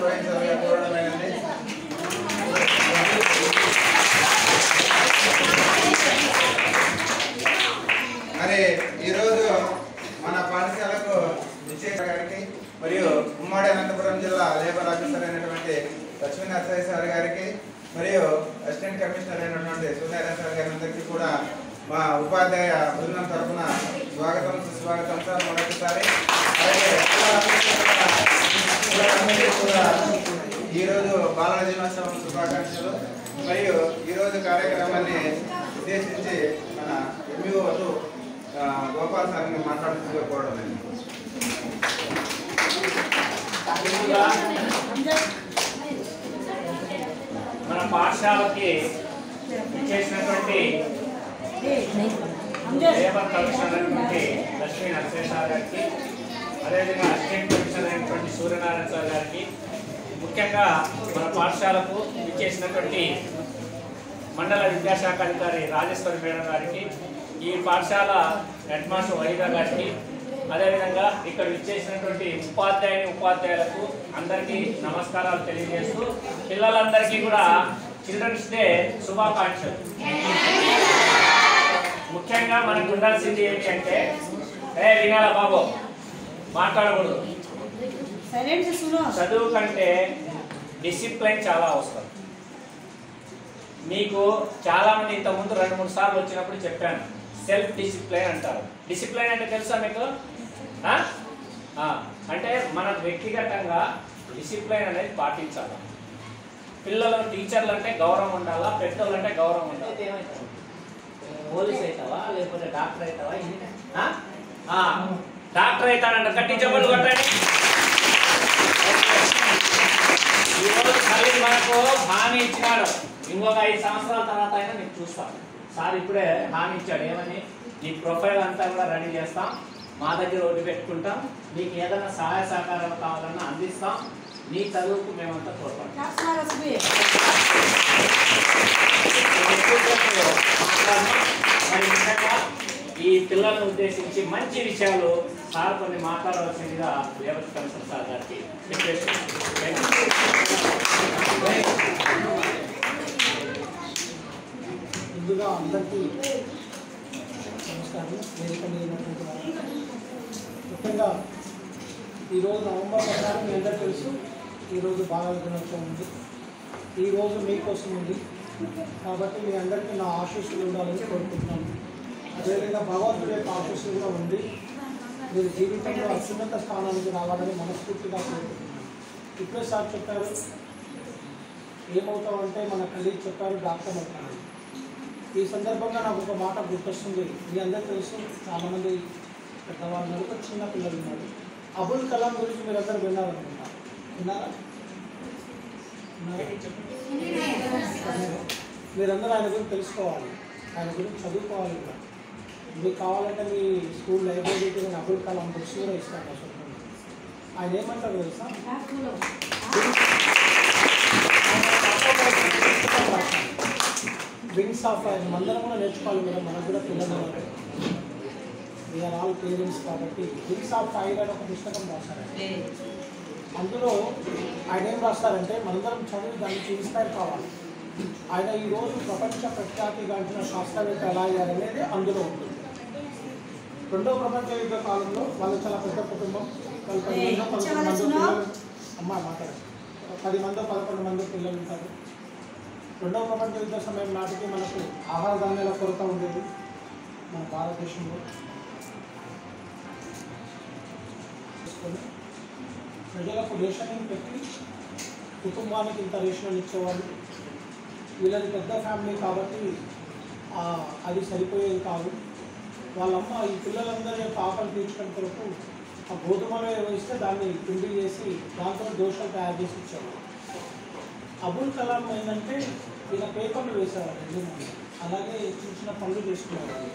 వహించాలని కోరడమేనండి. మరి ఈరోజు మన పాఠశాలకు విజయ్ గారికి మరియు ఉమ్మడి అనంతపురం జిల్లా లేబర్ ఆఫీసర్ అయినటువంటి లక్ష్మీ నరసయ్య సార్ గారికి మరియు అసిస్టెంట్ కమిషనర్ అయినటువంటి సూర్యనారాయణ సార్ గారి అందరికీ కూడా మా ఉపాధ్యాయ బృందం తరఫున స్వాగతం సుస్వాగతం సార్. మొదటిసారి అలాగే కూడా ఈరోజు బాలల దినోత్సవం శుభాకాంక్షలు. మరియు ఈరోజు కార్యక్రమాన్ని ఉద్దేశించి మన ఎంఈఓ గోపాల్ సార్ని మాట్లాడుతూ కోరడం. మన పాఠశాలకి చేసినటువంటి లేబర్ కమిషనర్ అయినటువంటి లక్ష్మీ నరసయ్య సార్ గారికి, అదేవిధంగా అసిస్టెంట్ కమిషనర్ అయినటువంటి సూర్యనారాయణ సార్ గారికి, ముఖ్యంగా మన పాఠశాలకు ఇచ్చేసినటువంటి మండల విద్యాశాఖ అధికారి రాజేశ్వరి మేడం గారికి, ఈ పాఠశాల హెడ్ మాస్టర్ వైదా గారికి, అదేవిధంగా ఇక్కడ ఇచ్చేసినటువంటి ఉపాధ్యాయులకు అందరికీ నమస్కారాలు తెలియజేస్తూ పిల్లలందరికీ కూడా చిల్డ్రన్స్ డే శుభాకాంక్షలు. ముఖ్యంగా మనకు ఉండాల్సింది ఏంటి అంటే, వినాలా బాబు, మాట్లాడకూడదు. చదువు కంటే డిసిప్లైన్ చాలా అవసరం. మీకు చాలామంది ఇంతకుముందు 2-3 సార్లు వచ్చినప్పుడు చెప్పాను, సెల్ఫ్ డిసిప్లైన్ అంటారు. డిసిప్లైన్ అంటే తెలుసా మీకు? అంటే మన వ్యక్తిగతంగా డిసిప్లైన్ అనేది పాటించాలి. పిల్లలు టీచర్లు అంటే గౌరవం ఉండాలా, పెద్దోళ్ళు అంటే గౌరవం ఉండాలి. పోలీస్ అవుతావా లేకపోతే డాక్టర్ అవుతావా? డాక్టర్ అవుతానంట, కట్టి చెప్పలు కొట్టండి. ఈరోజు మళ్ళీ మనకు హామీ ఇచ్చినాడు, ఇంకొక 5 సంవత్సరాల తర్వాత అయినా నేను చూస్తాను. సార్ ఇప్పుడే హామీ ఇచ్చాడు, ఏమని? నీ ప్రొఫైల్ అంతా కూడా రెడీ చేస్తాం, మా దగ్గర ఒకటి పెట్టుకుంటాం, నీకు ఏదైనా సహాయ సహకారాలు కావాలన్నా అందిస్తాం, నీ చదువుకు మేమంతా తోడ్పడతాం. మరి ముఖ్యంగా ఈ పిల్లలను ఉద్దేశించి మంచి విషయాలు సార్ కొన్ని మాట్లాడవలసిందిగా లేబర్ కమిషనర్ సార్ గారికి రిక్వెస్ట్. ముందుగా అందరికీ నమస్కారం. వేదిక మీద ముఖ్యంగా ఈరోజు నవంబర్ 16 మీ అందరూ తెలుసు, ఈరోజు బాలల దినోత్సవం ఉంది. ఈరోజు మీకోసం ఉంది కాబట్టి మీ అందరికీ నా ఆశీస్సులు ఉండాలని కోరుకుంటున్నాను. అదేవిధంగా భగవంతుడి యొక్క ఆశీస్సులు కూడా ఉంది. మీరు జీవితంలో అత్యున్నత స్థానానికి రావాలని మనస్ఫూర్తిగా కోరుకుంటున్నాను. ఇప్పుడే సార్ చెప్పారు, ఏమవుతామంటే మన కలీగ్ చెప్పారు డాక్టర్ అవుతారు. ఈ సందర్భంగా నాకు ఒక మాట గుర్తొస్తుంది. మీ అందరికీ తెలుసు, చాలామంది పెద్దవాళ్ళు ఉన్నారు, చిన్న పిల్లలు ఉన్నారు. అబుల్ కలాం గురించి మీరందరూ విన్నారనుకుంటున్నారు. విన్నారా? మీరందరూ ఆయన గురించి తెలుసుకోవాలి, ఆయన గురించి చదువుకోవాలి కూడా. మీకు కావాలంటే మీ స్కూల్ లైబ్రరీకి నేను అబుల్ కలాం బుక్స్ కూడా ఇస్తాను. అసలు ఆయన ఏమంటారు తెలుసా? వింగ్స్ ఆఫ్ ఆయన అందరం కూడా నేర్చుకోవాలి కూడా, మనకు కూడా పిల్లలు వీఆర్ ఆల్ పేరెంట్స్ కాబట్టి. వింగ్స్ ఆఫ్ ఫైర్ అని ఒక పుస్తకం రాస్తారండి. అందులో ఆయన ఏం రాస్తారంటే, మనందరం చదివి దానికి ఇన్స్పైర్ కావాలి. ఆయన ఈరోజు ప్రపంచ ప్రఖ్యాతిగాంచిన శాస్త్రవేత్త ఎలా అయ్యారనేది అందులో ఉంటుంది. 2వ ప్రపంచ యుద్ధ కాలంలో వాళ్ళు చాలా పెద్ద కుటుంబం, వాళ్ళు 10 మంది 11 మంది పిల్లలు, అమ్మాయి మాట్లాడారు, 10 మంది 11 మంది పిల్లలు ఉంటారు. 2వ ప్రపంచ యుద్ధ సమయం నాటికి మనకు ఆహార ధాన్యాల కొరత ఉండేది మన భారతదేశంలో. ప్రజలకు రేషనింగ్ పెట్టి కుటుంబానికి ఇంత రేషన్ ఇచ్చేవాళ్ళు. వీళ్ళది పెద్ద ఫ్యామిలీ కాబట్టి అది సరిపోయేది కాదు. వాళ్ళమ్మ ఈ పిల్లలందరి యొక్క ఆకలి తీర్చడం కొరకు ఆ గోధుమలో వేస్తే దాన్ని పిండి చేసి దాంతో దోశలు తయారు చేసి ఇచ్చేవాళ్ళు. అబుల్ కలాం ఏంటంటే ఈయన పేపర్లు వేసేవాళ్ళు, ఎందుకంటే అలాగే చిన్న చిన్న పనులు చేసుకునేవాళ్ళు.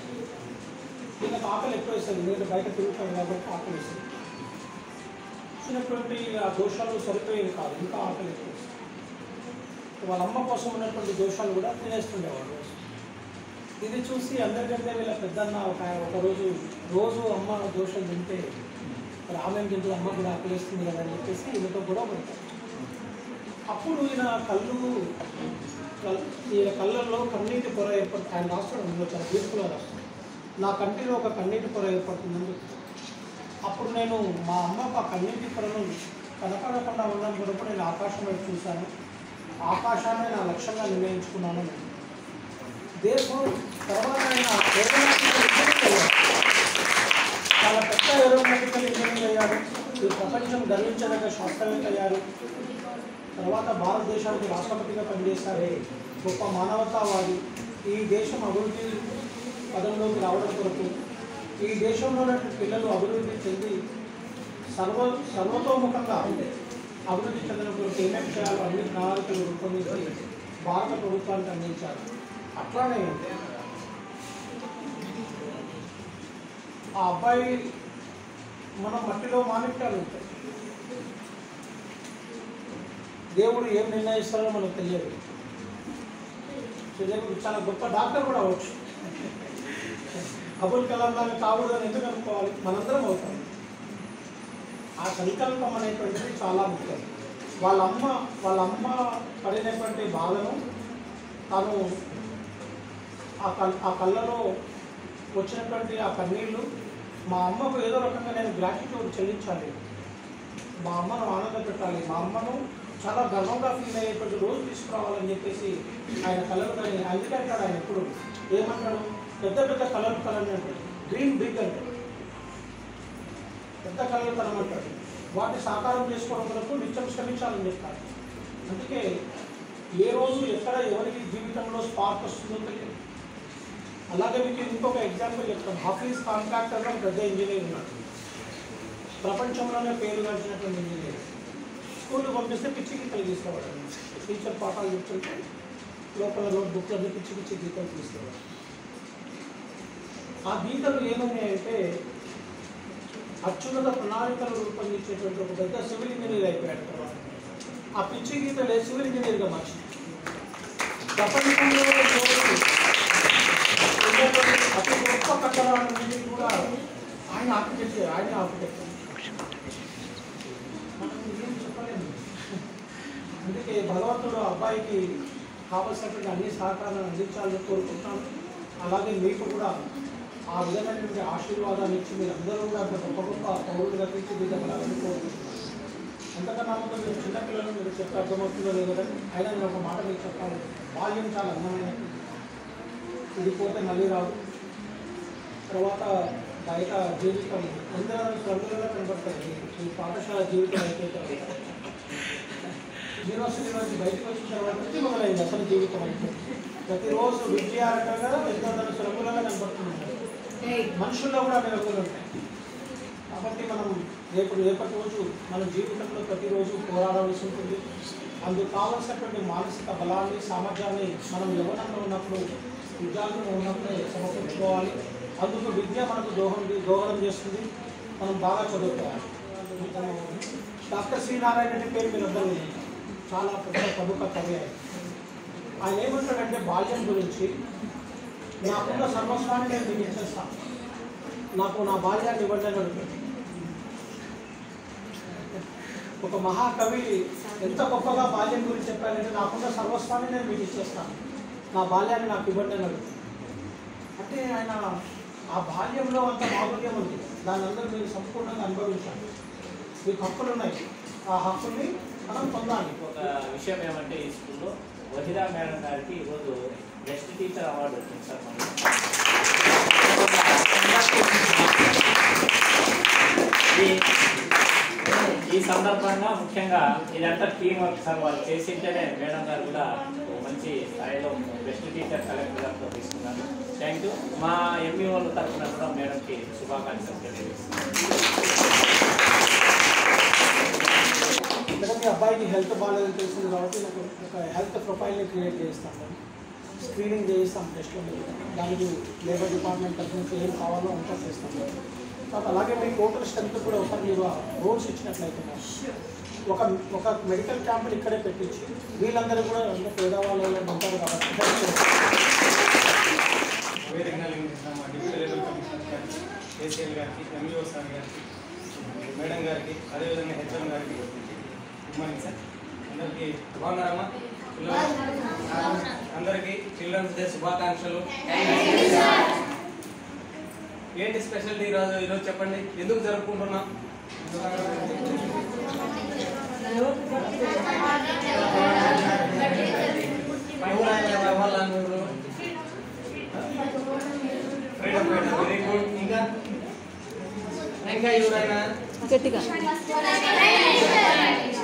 ఈయనకు ఆకలి ఎక్కువ వేస్తుంది, నేను బయట తిరుగుతాను కాబట్టి ఆకలి వేస్తుంది. చిన్నటువంటి ఆ దోషాలు సరిపోయేవి కాదు, ఇంకా ఆకలి ఎక్కువ వేస్తుంది. వాళ్ళ అమ్మ కోసం ఉన్నటువంటి దోషాలు కూడా తినేస్తుండేవాళ్ళు. ఇది చూసి అందరికంటే వీళ్ళ పెద్దన్న రోజు అమ్మ దోషాలు తింటే ఆమె తింటూ అమ్మ కూడా ఆకలిస్తుంది కదా అని చెప్పేసి వీళ్ళతో గొడవ పడతారు. అప్పుడు ఈయన కళ్ళల్లో కన్నీటి పొర ఏర్పడుతుంది. ఆయన రాష్ట్రం చాలా బ్యూటిఫుల్గా రాస్తాడు. నా కంటిలో ఒక కన్నీటి పొర ఏర్పడుతుందని. అప్పుడు నేను మా అమ్మకు ఆ కన్నీటి పొరను కనపడకుండా ఉండడం కొరకు నేను ఆకాశం వైపు చూశాను. ఆకాశాన్ని నా లక్ష్యంగా నిర్ణయించుకున్నాను. దేశం తర్వాత ఆయన చాలా పెద్ద ఏరోనాటికల్ ఇంజనీరింగ్ అయ్యారు. ఈ ప్రపంచం గర్వించదగ్గ శాస్త్రవేత్త అయ్యారు. తర్వాత భారతదేశానికి రాష్ట్రపతిగా పనిచేశారు. గొప్ప మానవతావాది. ఈ దేశం అభివృద్ధి పదంలోకి రావడం కొరకు ఈ దేశంలో పిల్లలు అభివృద్ధి చెంది సర్వతోముఖంగా అభివృద్ధి చెందిన కొరకు ఏమేమి చేయాలో అన్ని ప్రణాళికలు రూపొందించి భారత ప్రభుత్వానికి అందించారు. అట్లానే ఆ అబ్బాయి మన మట్టిలో మాణిక్యాలు ఉంటాయి. దేవుడు ఏం నిర్ణయిస్తారో మనకు తెలియదు. దేవుడు చాలా గొప్ప డాక్టర్ కూడా అవ్వచ్చు. అబుల్ కలాం లాగా కాకూడదని ఎందుకు అనుకోవాలి? మనందరం అవుతాం. ఆ సంకల్పం అనేటువంటిది చాలా ముఖ్యం. వాళ్ళ అమ్మ పడినటువంటి బాధను తాను ఆ కళ్ళలో వచ్చినటువంటి ఆ కన్నీళ్ళు, మా అమ్మకు ఏదో రకంగా నేను గ్రాటిట్యూడ్ చెల్లించాలి, మా అమ్మను ఆనంద పెట్టాలి, మా అమ్మను చాలా గర్వంగా ఫీల్ అయ్యేటువంటి రోజు తీసుకురావాలని చెప్పేసి ఆయన కళలు కానీ అందుకే అంటాడు. ఆయన ఎప్పుడు ఏమంటాడు? పెద్ద పెద్ద కళలు కలంటాడు. డ్రీమ్ బిగ్ అంటే పెద్ద కళలు కలమంటాడు. వాటిని సాకారం చేసుకోవడం కొరకు నిత్యం శ్రమించాలని చెప్తాడు. అందుకే ఏ రోజు ఎక్కడ ఎవరికి జీవితంలో స్పార్క్ వస్తుందో తెలియదు. అలాగే మీకు ఇంకొక ఎగ్జాంపుల్ చెప్తాను. హాఫీజ్ కాంట్రాక్టర్లో పెద్ద ఇంజనీర్ ఉన్నాడు. ప్రపంచంలోనే పేరు గడిచినటువంటి ఇంజనీర్. స్కూల్కి పంపిస్తే పిచ్చి గీతలు తీసుకోవడం. టీచర్ పాఠాలు చెప్తుంటే లోపల నోట్బుక్లో పిచ్చి పిచ్చి గీతలు తీసుకోవడం. ఆ గీతలు ఏమన్నాయంటే అత్యున్నత ప్రణాళికలు రూపొందించేటువంటి ఒక పెద్ద సివిల్ ఇంజనీర్ అయిపోయాడు. తర్వాత ఆ పిచ్చి గీతలే సివిల్ ఇంజనీర్గా మార్చింది. ప్రపంచంలో అతి గొప్ప కట్టడాలన్నింటినీ కూడా ఆయన ఆర్కిటెక్చర్ మనం ఏం చెప్పలేము. అందుకే భగవంతుడు అబ్బాయికి కావలసినటువంటి అన్ని సహకారాలను అందించాలని కోరుకుంటున్నాను. అలాగే మీకు కూడా ఆ విధమైనటువంటి ఆశీర్వాదాన్ని ఇచ్చి మీరు అందరూ కూడా గొప్ప గొప్ప పౌరులుగా తీర్చిదిద్దగలని కోరుకుంటున్నాను. ఎంతకన్నా మీరు చిన్నపిల్లలు మీరు చెప్తే అర్థమవుతుందో లేదో కానీ అయినా నేను ఒక మాట మీకు చెప్పాలి. బాల్యం చాలా అందమైనది. ఇది పోతే మళ్ళీ రాదు. తర్వాత బయట జీవితం అందరూ రంగులుగా కనబడతాయి. ఈ పాఠశాల జీవితం అయితే యూనివర్సిటీ నుంచి బయటకు వచ్చిన తర్వాత నుంచి మొదలైంది అసలు జీవితం అయితే. ప్రతిరోజు విద్యార్థిగా ఎంతో రంగులుగా కనబడుతుంటారు. మనుషుల్లో కూడా రంగులు ఉంటాయి. కాబట్టి మనం రేపటి రోజు మన జీవితంలో ప్రతిరోజు పోరాడవలసి ఉంటుంది. అందుకు కావాల్సినటువంటి మానసిక బలాన్ని సామర్థ్యాన్ని మనం యవ్వనంలో ఉన్నప్పుడు విద్యార్థులు ఉన్నప్పుడే సమకూర్చుకోవాలి. అందుకు విద్య మనకు దోహదం చేస్తుంది. మనం బాగా చదువుకోవాలి. డాక్టర్ శ్రీనారాయణ రెడ్డి పేరు మీరు అందరూ చాలా పెద్ద ప్రముఖ కవి. ఆయన ఏమంటాడంటే బాల్యం గురించి నాకున్న సర్వస్వాన్ని నేను మీకు ఇచ్చేస్తాను, నాకు నా బాల్యాన్ని ఇవ్వండి అని అడుగుతాడు. ఒక మహాకవి ఎంత గొప్పగా బాల్యం గురించి చెప్పారంటే నాకున్న సర్వస్వాన్ని నేను మీకు ఇచ్చేస్తాను, నా బాల్యాన్ని నాకు ఇవ్వండి అని అడుగుతాడు. అంటే ఆయన ఆ బాల్యంలో అంత మాధుర్యం ఉంది. దాని అందరూ మీరు సంపూర్ణంగా అనుభవించాలి. మీకు హక్కులు ఉన్నాయి. ఆ హక్కుల్ని మనం పొందాలి. ఒక విషయం ఏమంటే ఈ స్కూల్లో వహిదా మేడం గారికి ఈరోజు బెస్ట్ టీచర్ అవార్డు వచ్చింది సార్. ఈ సందర్భంగా ముఖ్యంగా ఇదంతా టీం వర్క్ సార్. వాళ్ళు చేసింటేనే మేడం గారు కూడా మంచి స్థాయిలో బెస్ట్ టీచర్ కలెక్టర్ గారితో తీసుకున్నారు. Thank you. మా ఎంఈఓల తరఫున కూడా మేడంకి శుభాకాంక్షలు తెలియజేస్తున్నాను. మీ అబ్బాయికి హెల్త్ బాగాలేదని తెలిసింది కాబట్టి నాకు ఒక హెల్త్ ప్రొఫైల్ని క్రియేట్ చేస్తాను. స్క్రీనింగ్ చేయిస్తాం టెస్ట్లో. దానికి లేబర్ డిపార్ట్మెంట్ తరఫు నుంచి ఏం కావాలో అంతా చేస్తాం. తర్వాత అలాగే మీ టోటల్ స్ట్రెంత్ కూడా ఒక మీరు రోల్స్ ఇచ్చినట్లయితే ఒక మెడికల్ క్యాంపులు ఇక్కడే పెట్టించి వీళ్ళందరూ కూడా పేదవాళ్ళు ఉంటారు కాబట్టి కేసీఎల్ గారికి, ఎంఈఓ సార్ గారికి, మేడం గారికి, అదేవిధంగా హెచ్ఎం గారికి గుడ్ మార్నింగ్ సార్. అందరికీ బాగున్నారమ్మా? అందరికీ చిల్డ్రన్స్ డే శుభాకాంక్షలు. ఏంటి స్పెషల్ ఈరోజు చెప్పండి, ఎందుకు జరుపుకుంటున్నాం? Freedom fighter, very good. ఇంకా ఎవరైనా?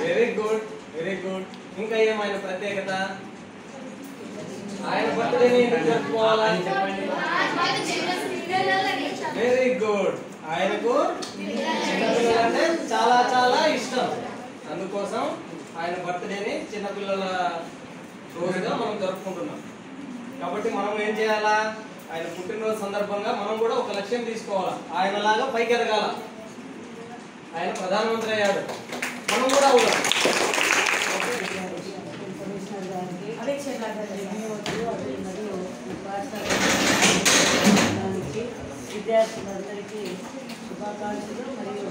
Very good, very good. ఇంకా ఏమైనా ప్రత్యేకత? ఆయన బర్త్డేని ఎందుకు జరుపుకోవాలని చెప్పండి. Very good. ఆయనకు చిన్నపిల్లలంటే చాలా చాలా ఇష్టం, అందుకోసం ఆయన బర్త్డేని చిన్నపిల్లల రోజుగా మనం జరుపుకుంటున్నాం. కాబట్టి మనం ఏం చేయాలా? ఆయన పుట్టినరోజు సందర్భంగా మనం కూడా ఒక లక్ష్యం తీసుకోవాలా. ఆయనలాగా పైకి ఎదగాల. ఆయన ప్రధానమంత్రి అయ్యాడు, మనం కూడా అవుతాం. విద్యార్థులందరికీ శుభాకాంక్షలు మరియు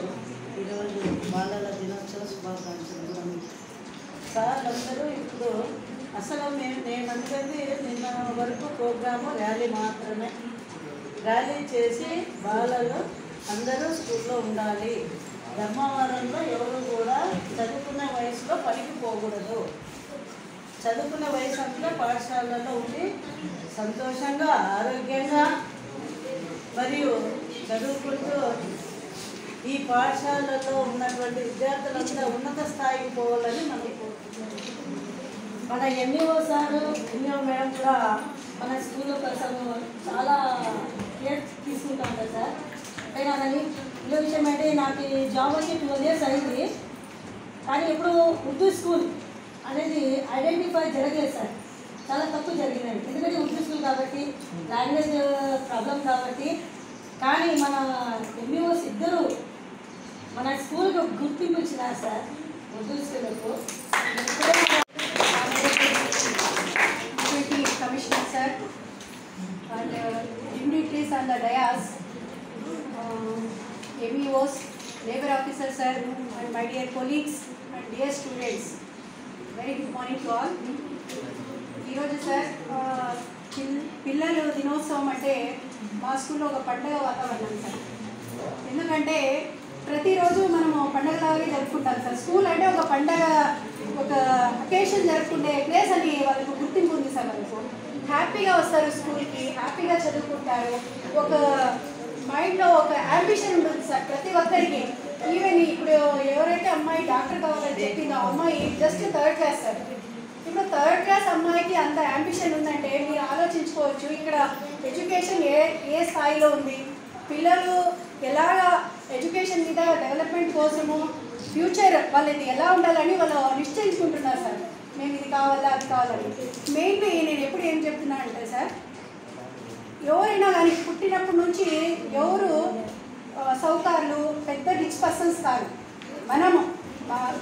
ఈరోజు బాలల దినోత్సవ శుభాకాంక్షలు. సార్ అందరూ ఇప్పుడు అసలు నేను అనుకుంది నిన్న వరకు ప్రోగ్రాము ర్యాలీ మాత్రమే. ర్యాలీ చేసి బాలలు అందరూ స్కూల్లో ఉండాలి, ధర్మవరంలో ఎవరు కూడా చదువుకునే వయసులో పనికి పోకూడదు, చదువుకునే వయసు అంతా పాఠశాలలో ఉండి సంతోషంగా ఆరోగ్యంగా మరియు చదువుకుంటూ ఈ పాఠశాలలో ఉన్నటువంటి విద్యార్థులంతా ఉన్నత స్థాయికి పోవాలని మనం కోరుకుంటున్నాం. మన ఎంఈఓ సారు ఎంఈఓ మేడం కూడా మన స్కూల్ కోసం చాలా కేర్ తీసుకుంటాం కదా సార్. అంటే నాదని ఇల్లు విషయం అంటే నాకు జాబ్ వచ్చి 12 years అయింది, కానీ ఇప్పుడు ఉర్దూ స్కూల్ అనేది ఐడెంటిఫై జరగలేదు సార్. చాలా తక్కువ జరిగినాయి, ఎందుకంటే ఉర్దూ స్కూల్ కాబట్టి, లాంగ్వేజ్ ప్రాబ్లం కాబట్టి. కానీ మన ఎంఈఓస్ ఇద్దరు మన స్కూల్కి గుర్తింపు ఇచ్చినారు సార్, ఉర్దూ స్కూల్కు. Commissioner sir and dignitaries on the dais, MEOs, labor officer sir and my dear colleagues and dear students, very good morning to all. ఈరోజు సార్ పిల్లలు దినోత్సవం అంటే మా స్కూల్లో ఒక పండుగ వాతావరణం సార్. ఎందుకంటే ప్రతిరోజు మనము పండుగలాగే జరుపుకుంటాం సార్. స్కూల్ అంటే ఒక పండగ, ఒక అకేషన్ జరుపుకుంటే ప్లేస్ అని వాళ్ళకు గుర్తింపు ఉంది సార్. వాళ్ళకు హ్యాపీగా వస్తారు స్కూల్కి, హ్యాపీగా చదువుకుంటారు. ఒక మైండ్లో ఒక యాంబిషన్ ఉంటుంది సార్ ప్రతి ఒక్కరికి. ఈవెన్ ఇప్పుడు ఎవరైతే అమ్మాయి డాక్టర్ కావాలని చెప్పిందో అమ్మాయి జస్ట్ 3rd class సార్. ఇప్పుడు 3rd class అమ్మాయికి అంత యాంబిషన్ ఉందంటే మీరు ఆలోచించుకోవచ్చు ఇక్కడ ఎడ్యుకేషన్ ఏ స్థాయిలో ఉంది, పిల్లలు ఎలాగా ఎడ్యుకేషన్ మీద డెవలప్మెంట్ కోసము ఫ్యూచర్ వాళ్ళది ఎలా ఉండాలని వాళ్ళు నిశ్చయించుకుంటున్నారు సార్. మేము ఇది కావాలా అది కావాలని. మెయిన్లీ నేను ఎప్పుడు ఏం చెప్తున్నా అంటే సార్, ఎవరైనా కానీ పుట్టినప్పటి నుంచి ఎవరు సౌకర్యాలు పెద్ద రిచ్ పర్సన్స్ కాదు. మనము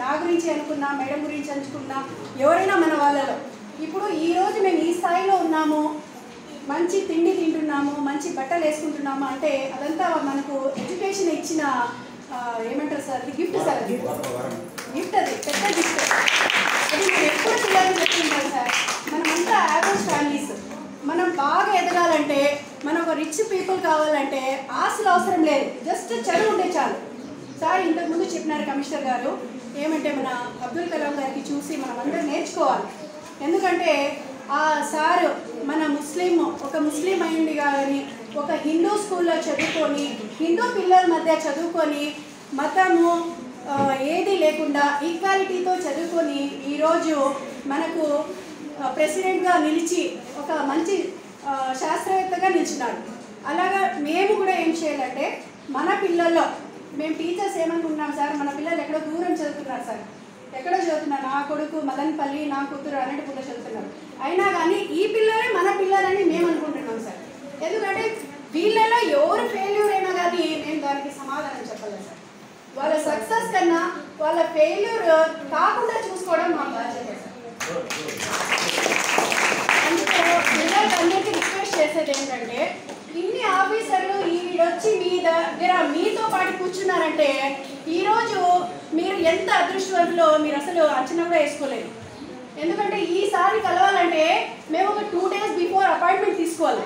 నా గురించి అనుకున్నా, మేడం గురించి అనుకున్నా, ఎవరైనా మన వాళ్ళలో ఇప్పుడు ఈరోజు మేము ఈ స్థాయిలో ఉన్నాము, మంచి తిండి తింటున్నాము, మంచి బట్టలు వేసుకుంటున్నాము అంటే అదంతా మనకు ఎడ్యుకేషన్ ఇచ్చిన ఏమంటారు సార్, అది గిఫ్ట్ సార్. అది గిఫ్ట్, అది పెద్ద గిఫ్ట్. అది నేను ఎప్పుడు పిల్లలు చెప్తుంటాను సార్. మనమంతా యావరేజ్ ఫ్యామిలీస్, మనం బాగా ఎదగాలంటే, మనం ఒక రిచ్ పీపుల్ కావాలంటే ఆశలు అవసరం లేదు, జస్ట్ చదువు ఉంటే చాలు సార్. ఇంతకుముందు చెప్పినారు కమిషనర్ గారు, ఏమంటే మన అబ్దుల్ కలాం గారికి చూసి మనం అందరం నేర్చుకోవాలి. ఎందుకంటే ఆ సారు మన ఒక ముస్లిం అయ్యింది కానీ ఒక హిందూ స్కూల్లో చదువుకొని, హిందూ పిల్లల మధ్య చదువుకొని, మతము ఏది లేకుండా ఈక్వాలిటీతో చదువుకొని ఈరోజు మనకు ప్రెసిడెంట్గా నిలిచి ఒక మంచి శాస్త్రవేత్తగా నిలిచినాడు. అలాగా మేము కూడా ఏం చేయాలంటే మన పిల్లల్లో, మేము టీచర్స్ ఏమనుకుంటున్నాం సార్, మన పిల్లలు ఎక్కడో దూరం చదువుతున్నారు సార్, ఎక్కడో చదువుతున్నారు. నా కొడుకు మదన్పల్లి, నా కూతురు అనంతపూర్లో చదువుతున్నారు. అయినా కానీ ఈ పిల్లలే మన పిల్లలని మేము అనుకుంటున్నాం సార్. ఎందుకంటే వీళ్ళలో ఎవరు ఫెయిల్యూర్ అయినా కానీ మేము దానికి సమాధానం చెప్పలేదు సార్. వాళ్ళ సక్సెస్ కన్నా వాళ్ళ ఫెయిల్యూర్ కాకుండా చూసుకోవడం మా బాధ్యత సార్. అందుకే పిల్లలకి అందరికీ రిక్వెస్ట్ చేసేది ఏంటంటే, ఇన్ని ఆఫీసర్లు ఈడొచ్చి మీ దగ్గర మీతో పాటు కూర్చున్నారంటే ఈరోజు మీరు ఎంత అదృష్టవంతులో మీరు అసలు అంచనా కూడా వేసుకోలేదు. ఎందుకంటే ఈసారి కలవాలంటే మేము ఒక 2 days బిఫోర్ అపాయింట్మెంట్ తీసుకోవాలి.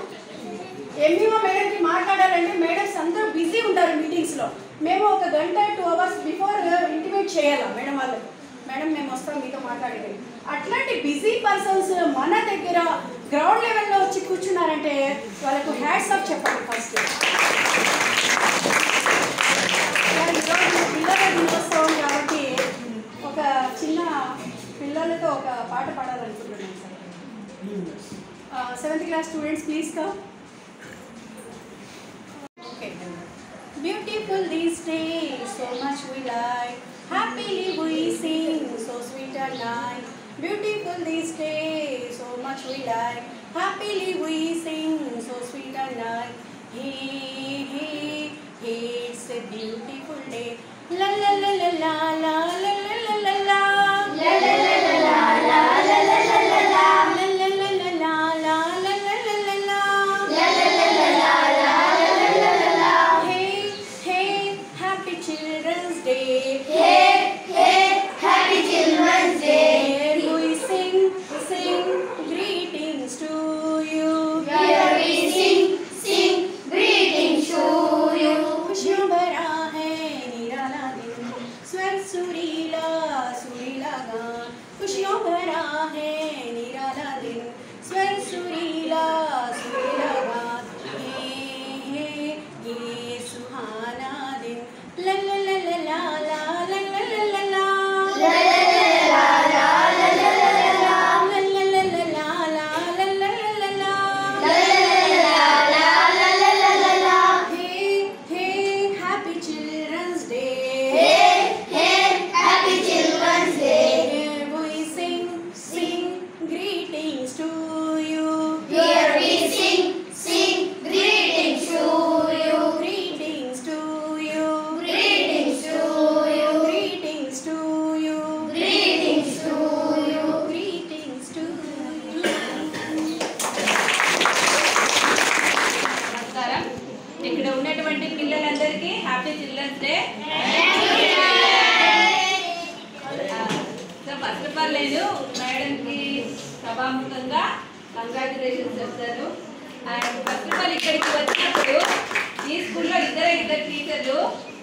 ఎంఈఓ మేడంకి మాట్లాడాలంటే మేడమ్స్ అందరూ బిజీ ఉంటారు మీటింగ్స్లో. మేము 1 గంట 2 hours బిఫోర్ ఇంటిమేట్ చేయాలా మేడం వాళ్ళు, మేడం మేము వస్తాం మీతో మాట్లాడేది. అట్లాంటి బిజీ పర్సన్స్ మన దగ్గర గ్రౌండ్ లెవెల్లో వచ్చి కూర్చున్నారంటే వాళ్ళకు హ్యాట్స్ ఆఫ్ చెప్పండి ఫస్ట్. ఈరోజు పిల్లల దినోత్సవం కాబట్టి ఒక చిన్న పిల్లలతో ఒక పాట పాడాలనుకుంటున్నాను sir. 7th class students please come. Okay. Beautiful these days, so much we like. Happily we sing, so sweet and nice. Beautiful these days, so much we like. Happily we sing, so sweet and nice. Hey, hey, hey, it's a beautiful day. La la la la la la la la la la la. La la la la la la la la la la la. La la la la la la la la la la la la. La la la la la la la la la la. Hey, hey, happy Children's Day. Hey, hey, happy Children's Day. Here we sing, sing greetings to you. Here we sing, sing greetings to you. खुशियों भरा है निराला दिन, स्वर सुरीला सुरीला गान. खुशियों भरा है निराला दिन, स्वर सुरीला सुरीला गान. हे ये सुहाना दिन. ला ला ला ला ला ला ला ला ला ला ला. ला ला ला ला ला ला ला ला ला. ला ला ला ला ला ला ला ला ला ला ला. ला ला ला ला ला ला ला ला. Hey, hey, happy Children's Day. Hey, hey, happy Children's Day. Here we sing, sing greetings to you. Here we sing, sing greetings to you. Greetings to you. Greetings to you. Greetings to you. Greetings to you. Greetings to you. నమస్కారం. ఇక్కడ ఉన్నటువంటి పిల్లలందరికీ happy children's day. So first of all నేను మేడంకి సభాముఖంగా congratulations చెప్తాను. And first of all ఇక్కడికి వచ్చినప్పుడు ఈ స్కూల్లో ఇద్దరు టీచర్లు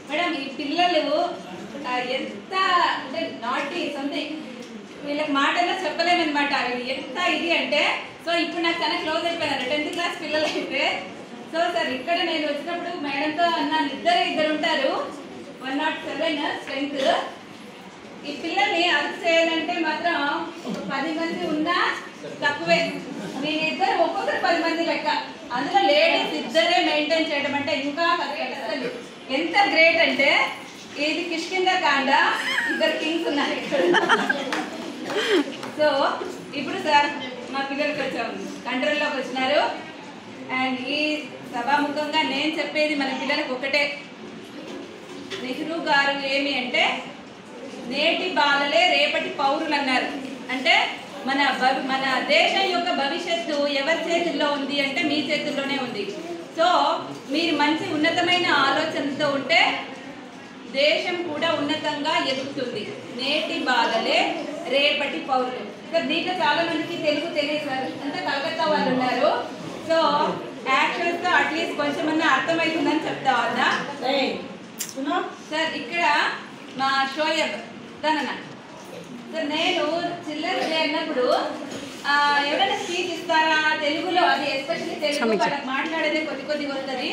మేడం ఈ పిల్లలు ఎంత అంటే నాటి సంథింగ్ వీళ్ళకి మాటల్లో చెప్పలేమన్నమాట. ఎంత ఇది అంటే సో ఇప్పుడు నాకు చాలా క్లోజ్ అయిపోయినారు 10th class పిల్లలు అయితే. సో సార్ ఇక్కడ నేను వచ్చినప్పుడు మేడంతో అన్నాను ఇద్దరు ఉంటారు 107 స్ట్రెంత్. ఈ పిల్లల్ని అరెస్ట్ చేయాలంటే మాత్రం ఒక 10 మంది ఉన్నా తక్కువే. నేనిద్దరు ఒక్కొక్కరు 10 మంది లెక్క. అందులో లేడీస్ ఇద్దరే మెయింటైన్ చేయడం అంటే ఇంకా కష్టం. ఎంత గ్రేట్ అంటే ఇది కిష్కింధకాండ, ఇద్దరు కింగ్స్ ఉన్నారు ఇక్కడ. సో ఇప్పుడు సార్ మా పిల్లలు కొంచెం కంట్రోల్లోకి వచ్చినారు. అండ్ ఈ సభాముఖంగా నేను చెప్పేది మన పిల్లలకు ఒకటే, నెహ్రూ గారు ఏమి అంటే నేటి బాలలే రేపటి పౌరులు అన్నారు. అంటే మన దేశం యొక్క భవిష్యత్తు ఎవరి చేతుల్లో ఉంది అంటే మీ చేతుల్లోనే ఉంది. సో మీరు మంచి ఉన్నతమైన ఆలోచనతో ఉంటే దేశం కూడా ఉన్నతంగా ఎదుగుతుంది. నేటి బాలలే రేపటి పౌరులు. సో దీంట్లో చాలా మందికి తెలుగు తెలియదు సార్, అంతా కలకత్తా వాళ్ళు ఉన్నారు. సో యాక్షన్స్తో అట్లీస్ట్ కొంచెమన్నా అర్థమవుతుందని చెప్తా ఉన్నా సార్. ఇక్కడ మా షోయబ్ తనన్న సార్, నేను చిల్డ్రన్స్ డే అన్నప్పుడు ఎవరైనా స్పీచ్ ఇస్తారా తెలుగులో, అది ఎస్పెషల్లీ తెలుగు వాళ్ళకి మాట్లాడేదే కొద్ది వస్తుంది.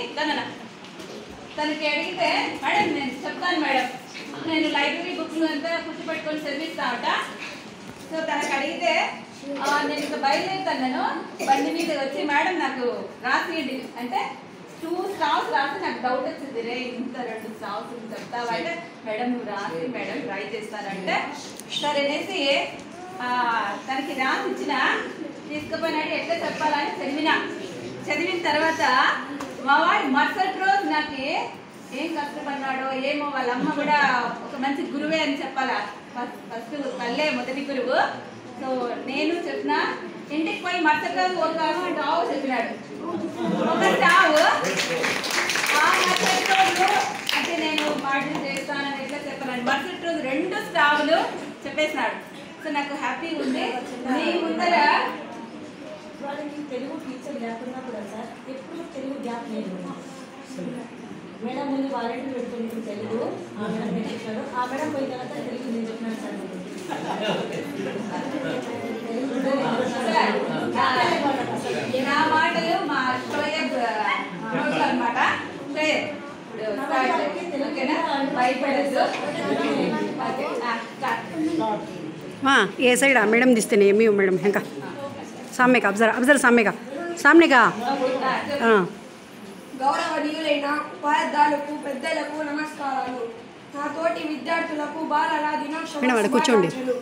తనకి అడిగితే మేడం నేను చెప్తాను మేడం, నేను లైబ్రరీ బుక్స్ అంతా కూర్చోపెట్టుకొని చదివిస్తామట. సో తనకు అడిగితే నేను ఇంకా బయలుదేరుతాను, బండి మీద వచ్చి మేడం నాకు రాసియండి అంటే 2 స్టావ్స్ రాసి నాకు డౌట్ వచ్చింది, రే ఇంత 2 స్టావ్స్ చెప్తావా అంటే మేడం నువ్వు రాసి మేడం ట్రై చేస్తానంటే సరే అనేసి తనకి రాసి ఇచ్చిన తీసుకుపోయినట్టు ఎట్లా చెప్పాలని చదివిన తర్వాత మా వాడు మరుసటి రోజు నాకు ఏం కష్టపడినాడో ఏమో, వాళ్ళ అమ్మ కూడా ఒక మంచి గురువే అని చెప్పాలా, ఫస్ట్ తల్లే మొదటి గురువు. సో నేను చెప్పిన ఇంటికి పోయి మరుసటి రోజు ఒక చెప్పినాడు ఒక స్టావ్ ఆ మరుసటి రోజు అంటే నేను మాటలు చేస్తానని ఎట్లా చెప్పాను మరుసటి రోజు 2 స్టావ్లు చెప్పేసినాడు. సో నాకు హ్యాపీగా ఉంది. మీ ముందర వాళ్ళకి తెలుగు టీచర్ లేకున్నా కూడా సార్ ఎప్పుడు తెలుగు గ్యాప్ లేదు. మేడం ముందు వాలంటీ పెడుతుంది తెలుగు, ఆ మేడం పెట్టించాడు, ఆ మేడం పోయిన తర్వాత తెలుగు నేను చెప్పినాను సార్. నా మాటలు మా షోయబ్ అనమాట. భయపడద్దు. ये साइड मैडम दिखते नहीं मी मैडम हैं का सामने का अब्जर सामने का గౌరవనీయులైన ఉపాధ్యాయులకు పెద్దలకు నమస్కారాలు. నా తోటి విద్యార్థులకు బాలల దినోత్సవ శుభాకాంక్షలు.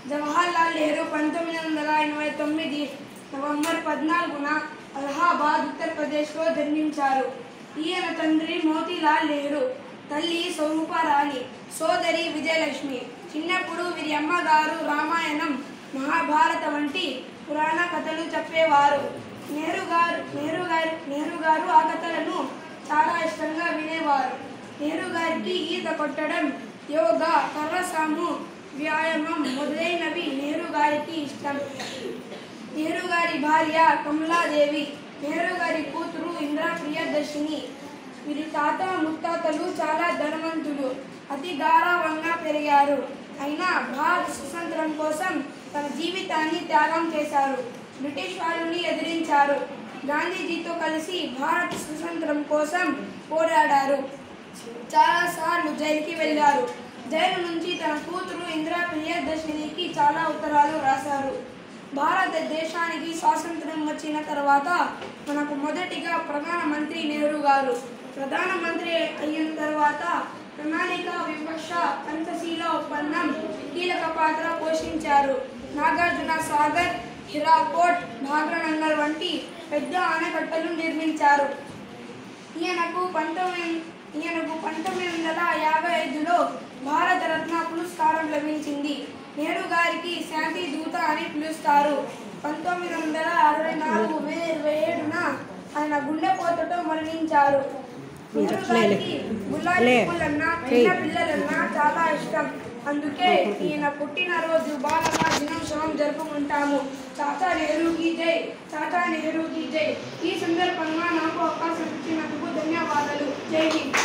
జవహర్లాల్ నెహ్రూ 1989 నవంబర్ 14న అలహాబాద్ ఉత్తరప్రదేశ్లో జన్మించారు. ఈయన తండ్రి మోతీలాల్ నెహ్రూ, తల్లి స్వరూపరాణి, సోదరి విజయలక్ష్మి. చిన్నప్పుడు వీరి అమ్మగారు రామాయణం, మహాభారత వంటి పురాణ కథలు చెప్పేవారు. నెహ్రూ గారు ఆ కథలను చాలా ఇష్టంగా వినేవారు. నెహ్రూ గారికి ఈత కొట్టడం, యోగా, కర్రసాము, వ్యాయామం మొదలైనవి నెహ్రూ గారికి ఇష్టం. నెహ్రూ గారి భార్య కమలాదేవి, నెహ్రూ గారి కూతురు ఇందిరా ప్రియదర్శిని. వీరి తాత ముత్తాతలు చాలా ధనవంతులు, అతి గారావంగా పెరిగారు. అయినా భారత స్వతంత్రం కోసం తన జీవితాన్ని త్యాగం చేశారు. బ్రిటిష్ వాళ్ళని ఎదిరించారు. గాంధీజీతో కలిసి భారత స్వతంత్రం కోసం పోరాడారు. చాలాసార్లు జైలుకి వెళ్ళారు. జైలు నుంచి తన కూతురు ఇందిరా ప్రియదర్శినికి చాలా ఉత్తరాలు రాశారు. భారతదేశానికి స్వాతంత్రం వచ్చిన తర్వాత మనకు మొదటిగా ప్రధానమంత్రి నెహ్రూ గారు. ప్రధానమంత్రి అయిన తర్వాత ప్రణాళిక, వివక్ష, పంచశీల ఒప్పందం కీలక పాత్ర పోషించారు. నాగార్జున సాగర్, హిరాకోట్, భాగ్రనంగల్ వంటి పెద్ద ఆనకట్టలు నిర్మించారు. ఈయనకు 1955లో భారతరత్న పురస్కారం లభించింది. నెహ్రూ గారికి శాంతి దూత అని పిలుస్తారు. 1964 మే 27న ఆయన గుండెపోటుతో మరణించారు. నెహ్రూ గారికి గులాబీ పూలన్నా చిన్న పిల్లలన్నా చాలా ఇష్టం. అందుకే ఈయన పుట్టినరోజు బాలల దినోత్సవం జరుపుకుంటాము. చాచా నెహ్రూకి జై, చాచా నెహ్రూకి జై. ఈ సందర్భంగా నాకు అవకాశం ఇచ్చినందుకు ధన్యవాదాలు. జై హింద్.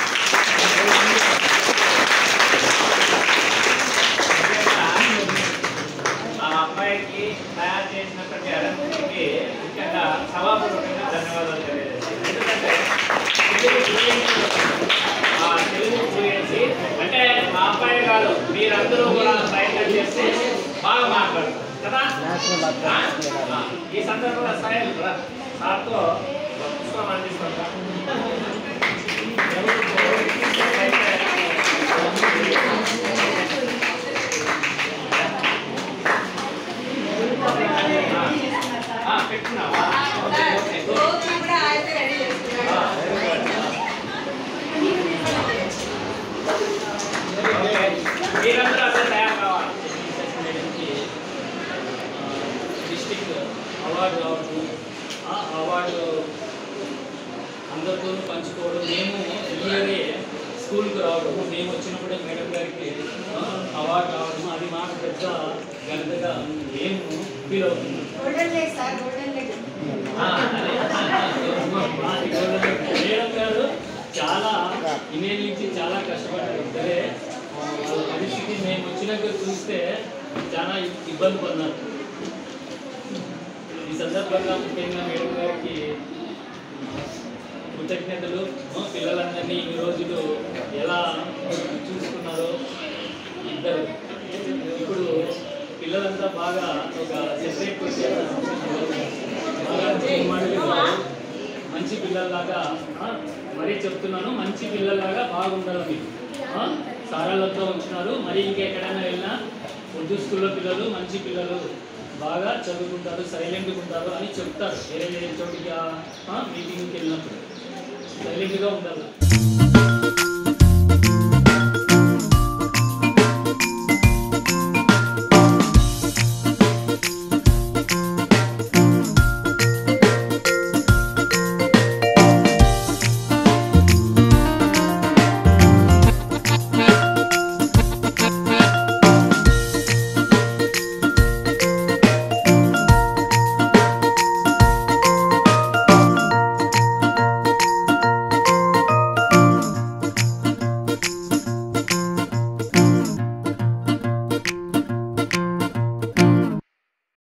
ఆ అబ్బాయికి తయారు చేసినటువంటి అరంగుడికి ముఖ్యంగా సభాపూర్వకంగా ధన్యవాదాలు తెలియజేస్తాను. ఎందుకంటే తెలుగు గురించి అంటే మా అబ్బాయి కాదు, మీరందరూ కూడా ప్రయత్నం చేస్తే బాగా మాట్లాడతారు కదా. ఈ సందర్భంగా సార్తో పుస్తకం అందిస్తుంటాం. పెట్టుకున్నావా? మీరందరూ అసలు తయారు కావాలి. డిస్ట్రిక్ట్ అవార్డు కావచ్చు, ఆ అవార్డు అందరితో పంచుకోవడం. మేము ఇయరే స్కూల్కి రావడం, మేము వచ్చినప్పుడే మేడం గారికి అవార్డు రావడం, అది మాకు పెద్ద గంటగా మేము ఫీల్ అవుతున్నాం. మేడం గారు చాలా ఇమేజ్ నుంచి చాలా కష్టపడ్డారు. సరే వాళ్ళ పరిస్థితి మేము వచ్చినాక చూస్తే చాలా ఇబ్బంది పడినారు. ఈ సందర్భంగా ముఖ్యంగా మేడం గారికి కృతజ్ఞతలు. పిల్లలందరినీ ఈ రోజులు ఎలా చూసుకున్నారో ఇద్దరు. ఇప్పుడు పిల్లలంతా బాగా ఒక సెపరేట్ మంచి పిల్లల్లాగా మరీ చెప్తున్నాను, మంచి పిల్లల్లాగా బాగుండాలి. మీకు సారాలతో ఉంచున్నారు. మరి ఇంకెక్కడైనా వెళ్ళినా ఉర్దూ స్కూల్లో పిల్లలు మంచి పిల్లలు బాగా చదువుకుంటారు, సైలెంట్గా ఉంటారు అని చెప్తారు. వేరే వేరే చోటికి మీటింగ్కి వెళ్ళినప్పుడు సైలెంట్గా ఉండాలి.